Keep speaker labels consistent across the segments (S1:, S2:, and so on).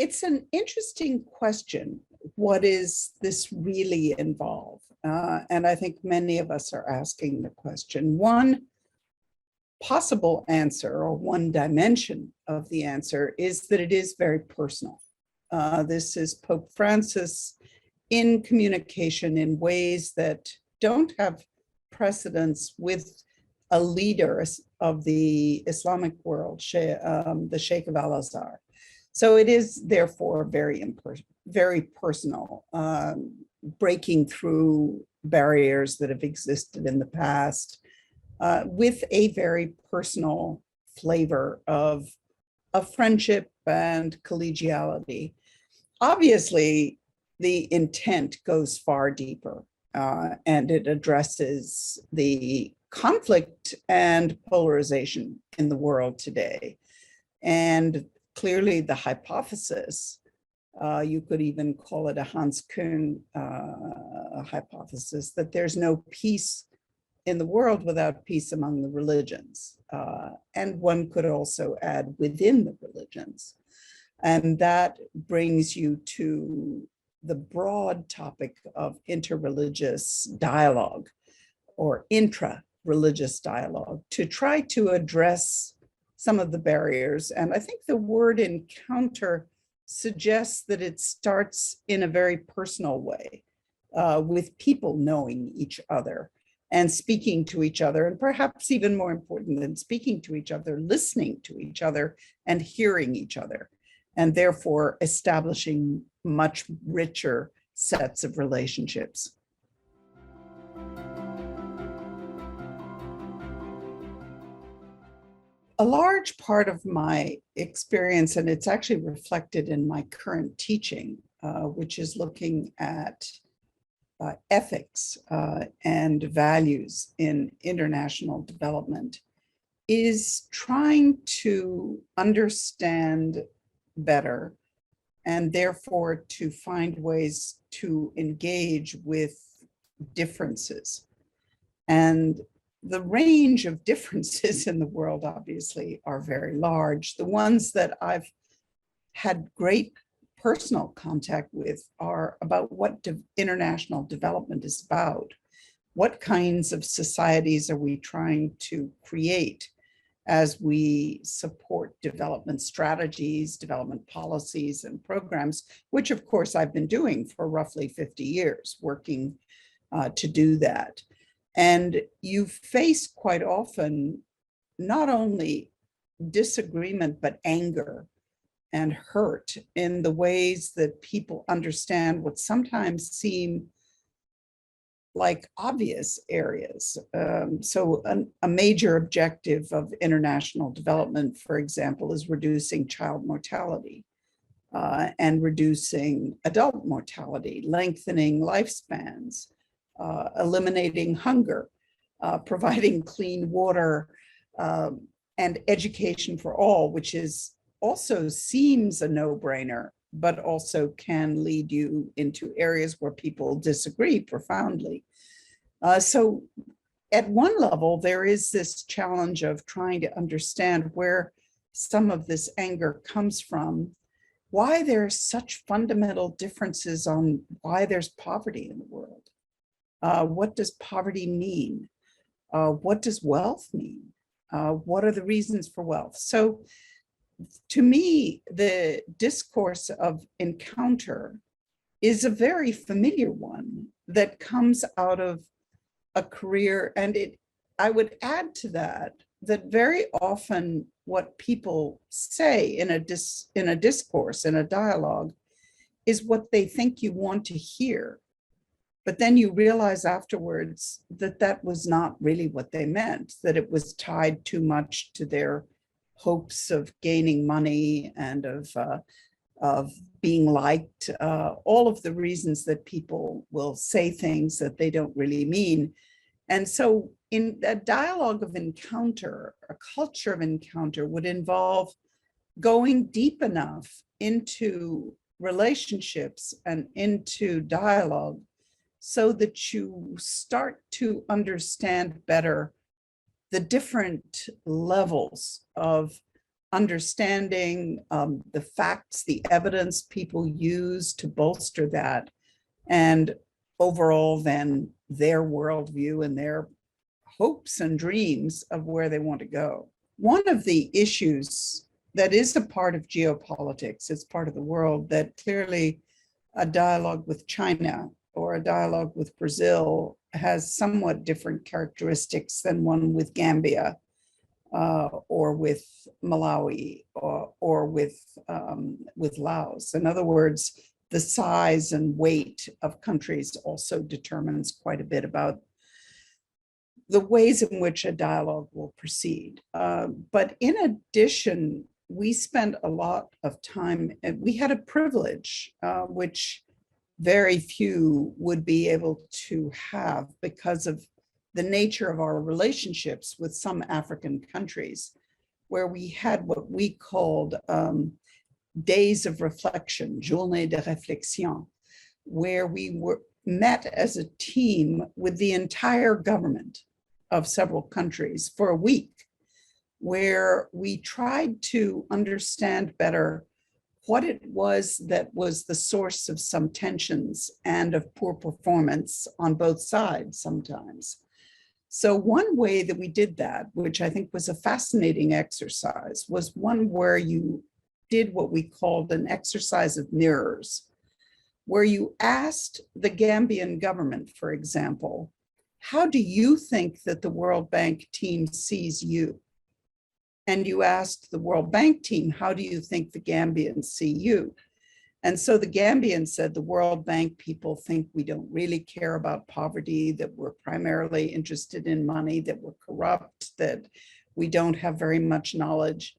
S1: It's an interesting question. What is this really involve? And I think many of us are asking the question. One possible answer, or one dimension of the answer, is that it is very personal. This is Pope Francis in communication in ways that don't have precedence with a leader of the Islamic world, the Sheikh of Al-Azhar. So it is therefore very personal, breaking through barriers that have existed in the past, with a very personal flavor of friendship and collegiality. Obviously, the intent goes far deeper, and it addresses the conflict and polarization in the world today. And clearly the hypothesis, you could even call it a Hans Kuhn hypothesis, that there's no peace in the world without peace among the religions. And one could also add within the religions. And that brings you to the broad topic of interreligious dialogue or intra-religious dialogue, to try to address some of the barriers. And I think the word encounter suggests that it starts in a very personal way, with people knowing each other and speaking to each other, and perhaps even more important than speaking to each other, listening to each other and hearing each other, and therefore establishing much richer sets of relationships. A large part of my experience, and it's actually reflected in my current teaching, which is looking at ethics and values in international development, is trying to understand better and therefore to find ways to engage with differences. And the range of differences in the world obviously are very large. The ones that I've had great personal contact with are about what international development is about. What kinds of societies are we trying to create as we support development strategies, development policies and programs, which of course I've been doing for roughly 50 years, working to do that. And you face quite often not only disagreement, but anger and hurt in the ways that people understand what sometimes seem like obvious areas. So a major objective of international development, for example, is reducing child mortality and reducing adult mortality, lengthening lifespans, eliminating hunger, providing clean water, and education for all, which is also seems a no-brainer, but also can lead you into areas where people disagree profoundly. So at one level, there is this challenge of trying to understand where some of this anger comes from, why there are such fundamental differences on why there's poverty in the world. What does poverty mean? What does wealth mean? What are the reasons for wealth? So to me, the discourse of encounter is a very familiar one that comes out of a career. And I would add to that very often what people say in a discourse, in a dialogue, is what they think you want to hear. But then you realize afterwards that that was not really what they meant, that it was tied too much to their hopes of gaining money and of being liked, all of the reasons that people will say things that they don't really mean. And so in a dialogue of encounter, a culture of encounter would involve going deep enough into relationships and into dialogue so that you start to understand better the different levels of understanding the facts, the evidence people use to bolster that, and overall then their worldview and their hopes and dreams of where they want to go. One of the issues that is a part of geopolitics, it's part of the world, that clearly a dialogue with China or a dialogue with Brazil has somewhat different characteristics than one with Gambia or with Malawi or with Laos. In other words, the size and weight of countries also determines quite a bit about the ways in which a dialogue will proceed. But in addition, we spent a lot of time, and we had a privilege, which very few would be able to have because of the nature of our relationships with some African countries, where we had what we called days of reflection, journée de réflexion, where we were met as a team with the entire government of several countries for a week, where we tried to understand better what it was that was the source of some tensions and of poor performance on both sides sometimes. So one way that we did that, which I think was a fascinating exercise, was one where you did what we called an exercise of mirrors, where you asked the Gambian government, for example, how do you think that the World Bank team sees you? And you asked the World Bank team, how do you think the Gambians see you? And so the Gambians said the World Bank people think we don't really care about poverty, that we're primarily interested in money, that we're corrupt, that we don't have very much knowledge.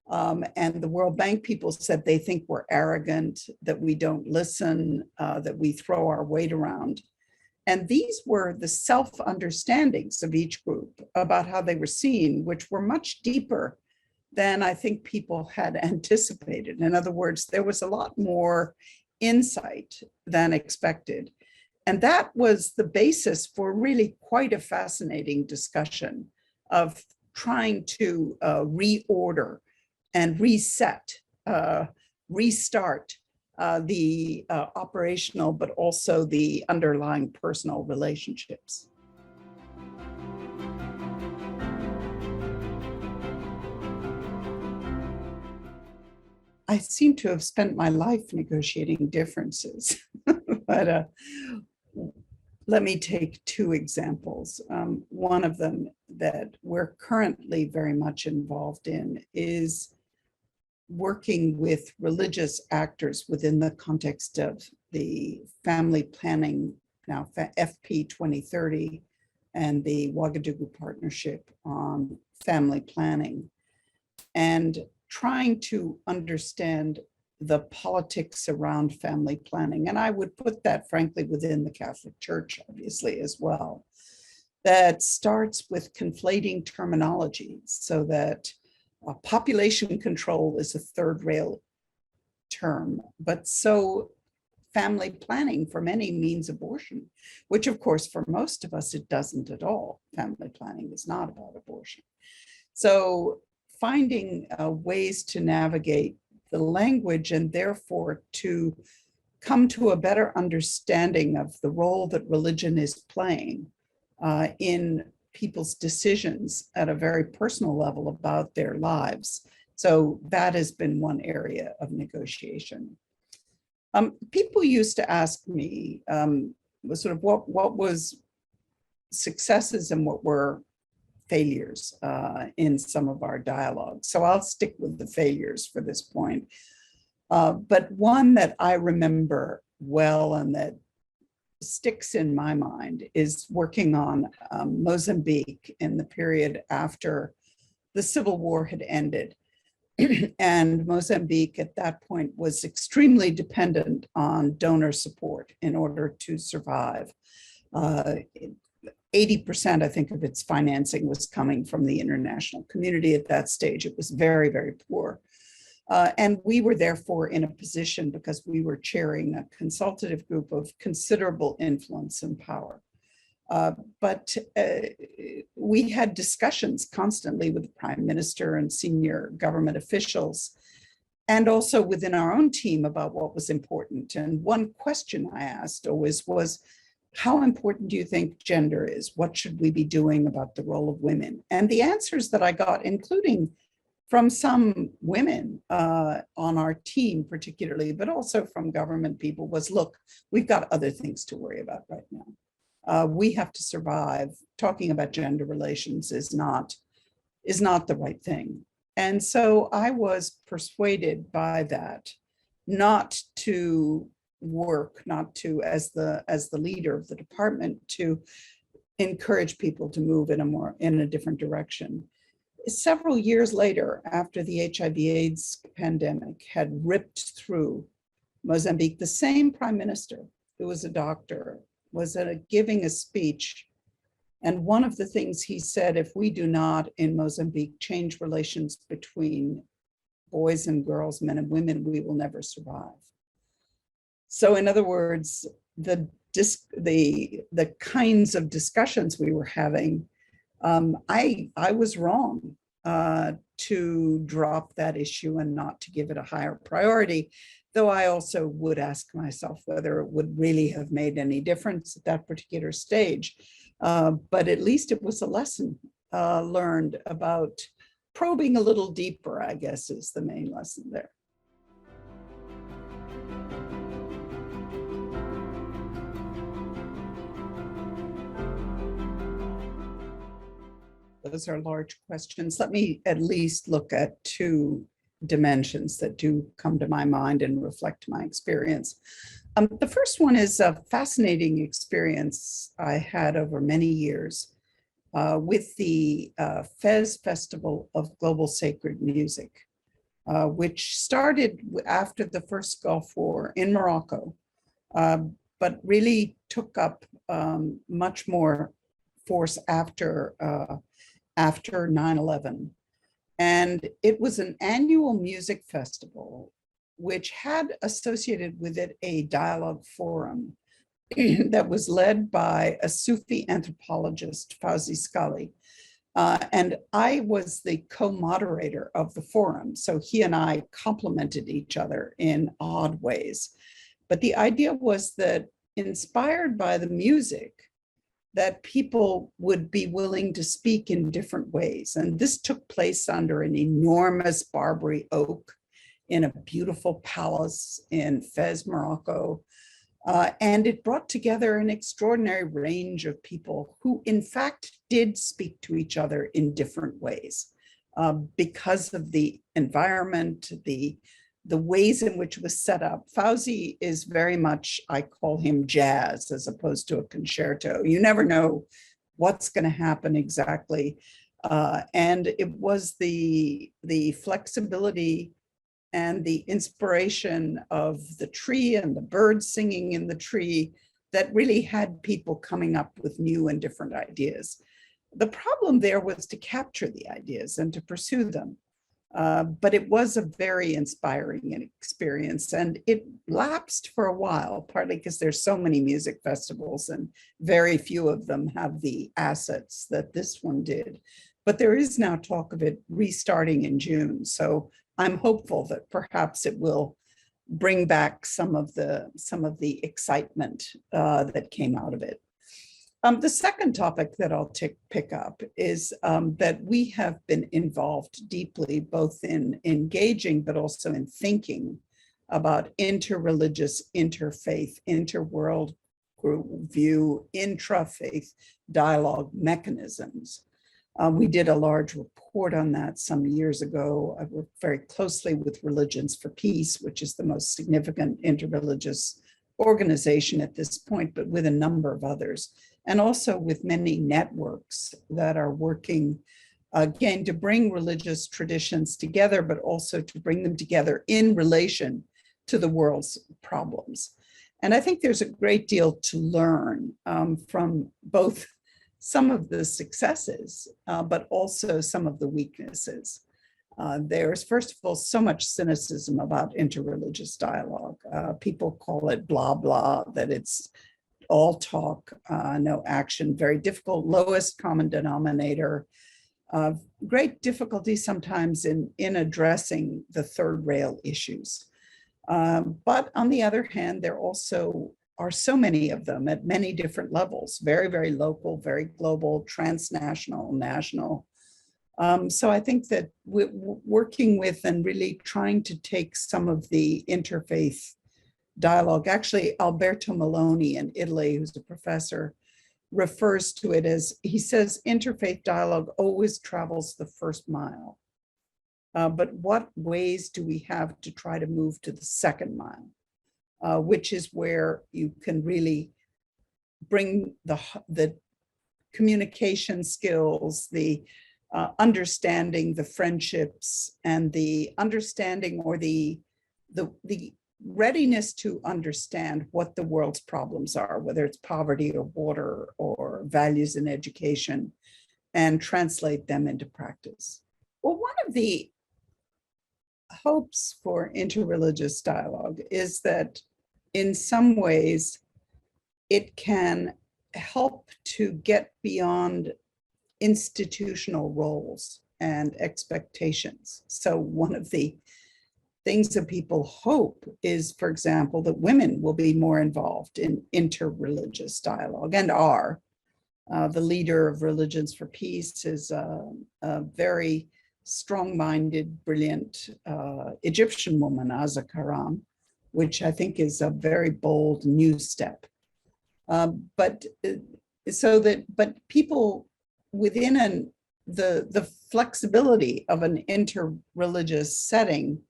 S1: And the World Bank people said they think we're arrogant, that we don't listen, that we throw our weight around. And these were the self-understandings of each group about how they were seen, which were much deeper than I think people had anticipated. In other words, there was a lot more insight than expected. And that was the basis for really quite a fascinating discussion of trying to reorder and reset, restart the operational, but also the underlying personal relationships. I seem to have spent my life negotiating differences, but let me take two examples. One of them that we're currently very much involved in is working with religious actors within the context of the family planning, now FP 2030, and the Ouagadougou Partnership on Family Planning, and trying to understand the politics around family planning. And I would put that, frankly, within the Catholic Church, obviously, as well. That starts with conflating terminology so that population control is a third rail term, but so family planning for many means abortion, which of course for most of us it doesn't at all. Family planning is not about abortion. So finding ways to navigate the language and therefore to come to a better understanding of the role that religion is playing in people's decisions at a very personal level about their lives. So that has been one area of negotiation. People used to ask me sort of what was successes and what were failures in some of our dialogues. So I'll stick with the failures for this point. But one that I remember well and that sticks in my mind is working on Mozambique in the period after the Civil War had ended. And Mozambique at that point was extremely dependent on donor support in order to survive. 80%, I think, of its financing was coming from the international community at that stage. It was very, very poor. And we were therefore in a position, because we were chairing a consultative group, of considerable influence and power. But we had discussions constantly with the Prime Minister and senior government officials, and also within our own team about what was important. And one question I asked always was, how important do you think gender is? What should we be doing about the role of women? And the answers that I got, including from some women on our team particularly, but also from government people, was, look, we've got other things to worry about right now. We have to survive. Talking about gender relations is not the right thing. And so I was persuaded by that, not to work, not to, as the leader of the department, to encourage people to move in a different direction. Several years later, after the HIV/AIDS pandemic had ripped through Mozambique, the same prime minister, who was a doctor, was giving a speech. And one of the things he said, if we do not in Mozambique change relations between boys and girls, men and women, we will never survive. So in other words, the kinds of discussions we were having, I was wrong to drop that issue and not to give it a higher priority, though I also would ask myself whether it would really have made any difference at that particular stage. But at least it was a lesson learned about probing a little deeper, I guess, is the main lesson there. Those are large questions. Let me at least look at two dimensions that do come to my mind and reflect my experience. The first one is a fascinating experience I had over many years with the Fez Festival of Global Sacred Music, which started after the first Gulf War in Morocco, but really took up much more force after 9/11. And it was an annual music festival, which had associated with it a dialogue forum that was led by a Sufi anthropologist, Fawzi Scully. And I was the co-moderator of the forum. So he and I complemented each other in odd ways. But the idea was that, inspired by the music, that people would be willing to speak in different ways. And this took place under an enormous Barbary oak in a beautiful palace in Fez, Morocco. And it brought together an extraordinary range of people who, in fact, did speak to each other in different ways because of the environment, the ways in which it was set up. Fawzi is very much, I call him jazz as opposed to a concerto. You never know what's going to happen exactly. And it was the flexibility and the inspiration of the tree and the birds singing in the tree that really had people coming up with new and different ideas. The problem there was to capture the ideas and to pursue them. But it was a very inspiring experience, and it lapsed for a while, partly because there's so many music festivals and very few of them have the assets that this one did. But there is now talk of it restarting in June. So I'm hopeful that perhaps it will bring back some of the excitement that came out of it. The second topic that I'll pick up is that we have been involved deeply, both in engaging, but also in thinking about interreligious, interfaith, interworld view, intra-faith dialogue mechanisms. We did a large report on that some years ago. I worked very closely with Religions for Peace, which is the most significant interreligious organization at this point, but with a number of others, and also with many networks that are working, again, to bring religious traditions together, but also to bring them together in relation to the world's problems. And I think there's a great deal to learn from both some of the successes, but also some of the weaknesses. There's, first of all, so much cynicism about interreligious dialogue. People call it blah, blah, that it's all talk, no action, very difficult, lowest common denominator, great difficulty sometimes in addressing the third rail issues. But on the other hand, there also are so many of them at many different levels, very, very local, very global, transnational, national. So I think that working with and really trying to take some of the interfaith dialogue, actually Alberto Maloney in Italy, who's a professor, refers to it as, he says, interfaith dialogue always travels the first mile. But what ways do we have to try to move to the second mile, which is where you can really bring the communication skills, the understanding, the friendships, and the understanding or the readiness to understand what the world's problems are, whether it's poverty or water or values in education, and translate them into practice. Well, one of the hopes for interreligious dialogue is that in some ways it can help to get beyond institutional roles and expectations. So one of the things that people hope is, for example, that women will be more involved in interreligious dialogue and are. The leader of Religions for Peace is a very strong-minded, brilliant Egyptian woman, Aza Karam, which I think is a very bold new step. But people within the flexibility of an interreligious setting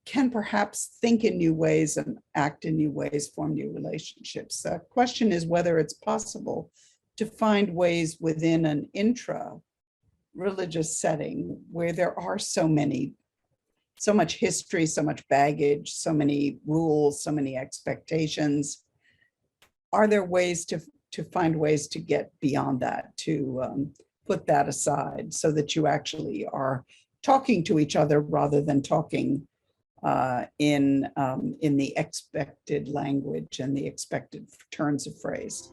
S1: can perhaps think in new ways and act in new ways, form new relationships. The question is whether it's possible to find ways within an intra-religious setting where there are so much history, so much baggage, so many rules, so many expectations. Are there ways to find ways to get beyond that, to put that aside so that you actually are talking to each other rather than talking in the expected language and the expected turns of phrase?